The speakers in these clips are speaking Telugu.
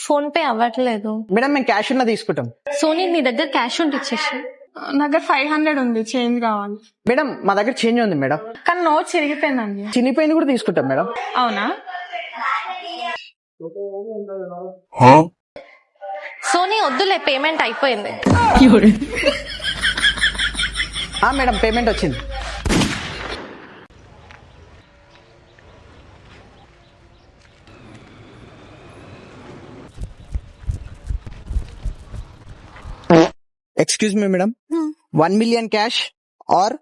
ఫోన్ పే అవ్వట్లేదు. మేడం మేము క్యాష్ ఉన్న తీసుకుంటాం. సోనీ నీ దగ్గర క్యాష్ ఉంటే ఇచ్చేసి. నా దగ్గర 500 ఉంది, చేంజ్ కావాలి. మేడం మా దగ్గర చేంజ్ ఉంది మేడం. కానీ నోట్ చిరిగిపోయిందండి. చినిపోయింది కూడా తీసుకుంటాం మేడం. అవునా? సోనీ వద్దులే, పేమెంట్ అయిపోయింది. మేడం పేమెంట్ వచ్చింది. Excuse me madam, 1 million cash or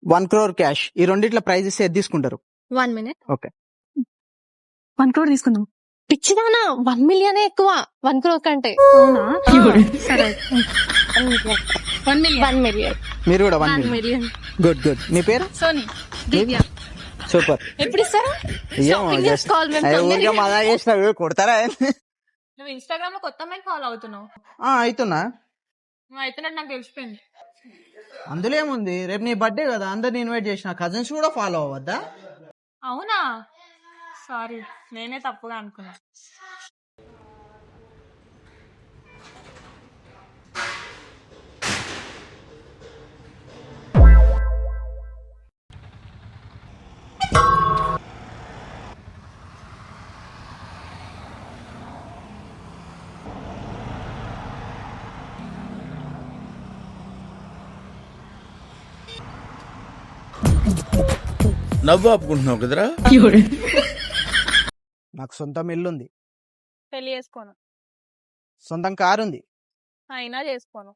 1 crore cash, ఈ రెండిట్ల ప్రైజ్ ఇస్తే ఏది తీసుకుంటారు? 1 minute. ఓకే. 1 crore తీసుకుందాం. పిచ్చిదానా, 1 million ఎక్కువ 1 crore కంటే. అవునా? సరే. 1 million. మీరు కూడా 1 1 million. million. Good good. మీ పేరు? సోనీ. దివ్య. సూపర్. ఎప్పుడు ఇస్తారా? Shopping చేసుకోవాలి మేము. ఊరిగా మజా చేసినావు, కొడతారా? నువ్వు ఇన్స్టాగ్రామ్ లో కొత్త అమ్మాయిని ఫాలో అవుతున్నావు. అవుతున్నా. నువ్వు అవుతున్నట్టు నాకు తెలిసిపోయింది. అందులో ఏముంది, రేపు నీ బర్త్డే కదా, అందరిని ఇన్వైట్ చేసిన, కజిన్స్ కూడా ఫాలో అవ్వద్దా? అవునా? సారీ, నేనే తప్పుగా అనుకున్నా. నవ్వు ఆపుకుంటున్నావు కదరా. నాకు సొంతం ఇల్లుంది, పెళ్లి చేసుకోను. సొంతం కారు ఉంది, అయినా చేసుకోను.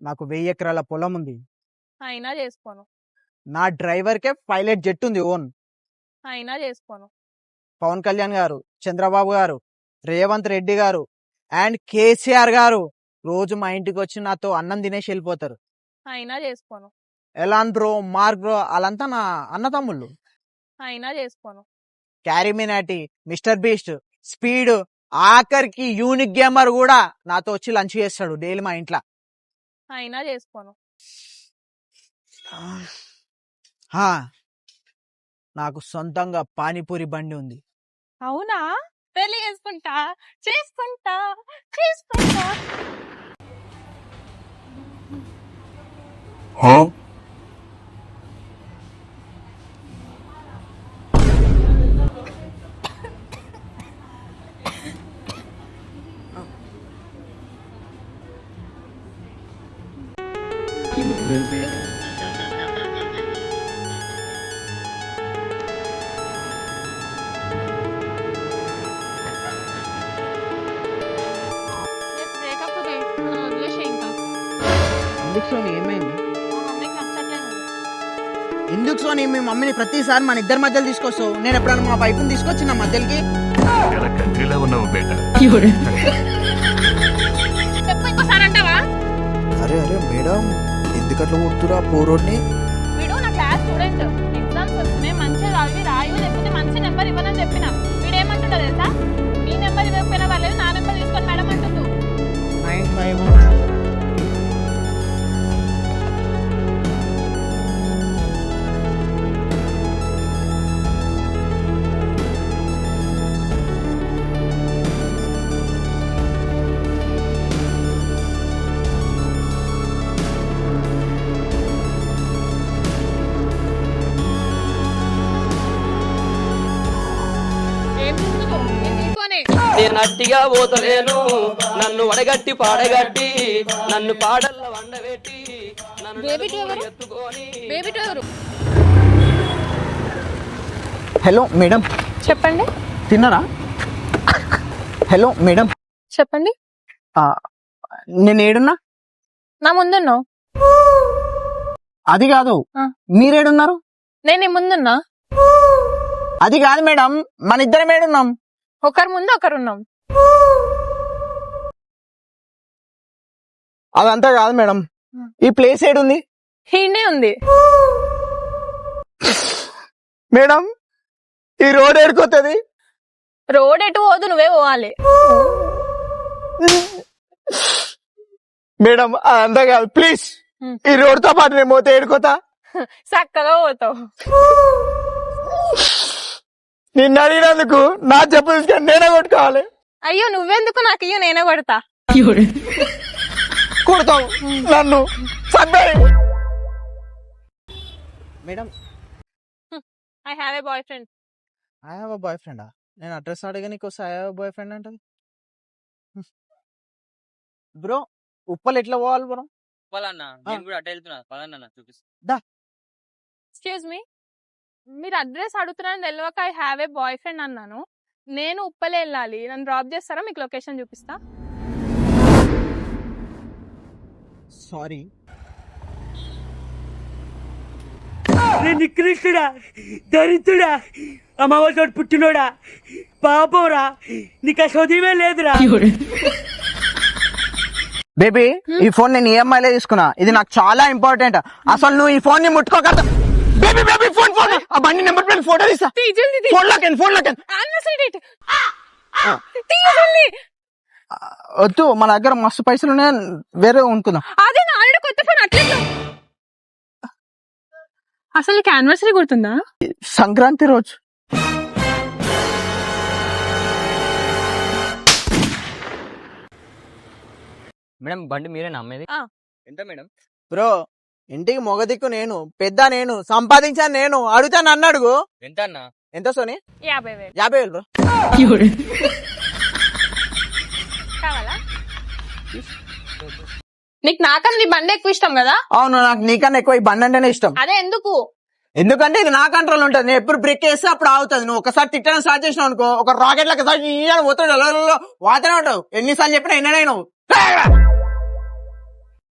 నాకు 1000 ఎకరాల పొలం ఉంది, అయినా చేసుకోను. నా డ్రైవర్కే పైలట్ జెట్ ఉంది ఓన్. అయినా చేసుకోను. పవన్ కళ్యాణ్ గారు, చంద్రబాబు గారు, రేవంత్ రెడ్డి గారు అండ్ కేసీఆర్ గారు రోజు మా ఇంటికి వచ్చి నాతో అన్నం తినేసి వెళ్ళిపోతారు. అయినా చేసుకోను. ఎలాన్ బ్రో, మార్క్ బ్రో, వాళ్ళంతా నా అన్నతమ్ముళ్ళు. అయినా చేసుకోను. Carry Minati, mister beast, speed, ఆఖరికి యూనిక్ గేమర్ కూడా నాతో వచ్చి లంచ్ చేస్తాడు డైలీ మా ఇంట్లో. అయినా చేసుకోను. నాకు సొంతంగా పానీపూరి బండి ఉంది. అవునా? పెళ్లి చేసుకుంటా చేసుకుంటా చేసుకుంటా. బ్రేకప్ వదిలేసి ఇంకా ఎందుకు సోని, ఏమైంది? మా మమ్మీకి నచ్చట్లేదు. ఎందుకు సోని మీ మమ్మీని ప్రతిసారి మన ఇద్దరి మధ్యలో తీసుకొస్తావు? నేను ఎప్పుడన్నా మా వైఫ్ని తీసుకొచ్చిన మధ్యలోకి? కంట్రీలో ఉన్నావు బేట. చెప్పు, ఇంకోసారి అంటావా? అరే అరే మేడం, ఎందుకు అట్లా కొడుతురా పోరోడ్ని? వీడు నా క్లాస్ స్టూడెంట్, ఎగ్జామ్స్ వస్తున్నాయి, మంచిగా చదివి రాయు, లేకపోతే మంచి నెంబర్ ఇవ్వనని చెప్పిన. వీడేమంటుంటా తెలుసా? నీ నెంబర్ ఇవ్వకపోయినా వాళ్ళేది, నా నెంబర్ తీసుకొని మేడం అంటుండు. 951. ఏం చూస్తున్నావు? నేను తీసుకోనే. నేను అట్టిగా పోతలేను, నన్ను వడగట్టి పాడగట్టి, నన్ను పాడల్ల వండబెట్టి, నన్ను బేబీ టు ఎవరు? ఎత్తుకొని. బేబీ టు ఎవరు? హలో మేడం, చెప్పండి. తిన్నారా? హలో మేడం, చెప్పండి. నేను ఏడున్నా? నా ముందున్నావు. అది కాదు, ఆ. మీరేడున్నారు? నేను నీ ముందున్నా. అది కాదు మేడం, మన ఇద్దరం ఏడున్నాం? ఒకరి ముందు ఒకరున్నాం. అదంతా కాదు మేడం, ఈ ప్లేస్ ఏడుంది? హీనే ఉంది. మేడం ఈ రోడ్ ఏడుకోతుంది? రోడ్ ఎటు పోదు, నువ్వే పోవాలి. మేడం అదంతా కాదు, ప్లీజ్ ఈ రోడ్ తో పాటు నేను పోతే ఏడుకోతా? చక్కగా పోతావు. నిన్ను అడిగినందుకు నా చెప్పు తీసుకొని నేనే కొట్టుకోవాలి. అయ్యో నువ్వెందుకు నాకు ఇయ్యో నేనే కొడతా. కొడతావు నన్ను madam. I have a boyfriend. I have a boy ఫ్రెండా? నేను అడ్రస్ అడిగా నీకు ఐ హావ్ బాయ్ ఫ్రెండ్ అంటది. బ్రో ఉప్పల్ ఎట్లా పోవాలి బ్రో? పలానా ఆ. నేను కూడా అటు వెళ్తున్నా పలానా చూపిస్తా. ఎక్స్క్యూజ్ మీ, మీరు అడ్రస్ అడుగుతున్నారని తెలియక I have a boy friend అన్నాను. నేను ఉప్పలే వెళ్ళాలి, నన్ను డ్రాప్ చేస్తారా? మీకు లొకేషన్ చూపిస్తా. సారీ. నికృష్టుడా, దరిద్రుడా, అమ్మవారితో పుట్టినోడా, పాపోరా, నీకు ఆ చదివే లేదురా. బేబీ ఈ ఫోన్ నేను ఈఎంఐలో తీసుకున్నా. ఇది నాకు చాలా ఇంపార్టెంట్. అసలు నువ్వు ఈ ఫోన్ ని ముట్టుకోకూడదు. బేబీ బేబీ ఫోన్ ఫోన్ ఆ బండి నెంబర్ ప్లేట్ ఫోటో తీసా. ఫోన్ లోకి వద్దు, మన దగ్గర మస్తు పైసలు ఉన్నాయి, వేరే ఉంటుందా? అదే నా ఆల్రెడీ కొత్త ఫోన్ అట్లేదు. అసలు నీకు యానివర్సరీ గుర్తుందా? సంక్రాంతి రోజు. మేడం బండి మీరేనా అమ్మేది? ఆ. ఎంత మేడం? బ్రో ఇంటికి మొగదిక్కు నేను, పెద్ద నేను, సంపాదించాను నేను, అడుగుతాను నన్ను అడుగు. ఎంత అన్న? ఎంత సోని? 50,000 50,000 బ్రో. కావాలా? నీకు నాకన్నా నీ బండి ఎక్కువ ఇష్టం కదా? అవును, నాకు నీకన్నా ఎక్కువ ఈ బండి అంటేనే ఇష్టం. అదే ఎందుకు? ఎందుకంటే ఇది నా కంట్రోల్ ఉంటుంది. నేను ఎప్పుడు బ్రేక్ వేస్తే అప్పుడు ఆగుతుంది. నువ్వు ఒకసారి తిట్టడం స్టార్ట్ చేసినావు అనుకో, ఒక రాకెట్ లెక్క పోతాడు, వాతనే ఉంటావు. ఎన్నిసార్లు చెప్పినా ఎన్నడైనావు.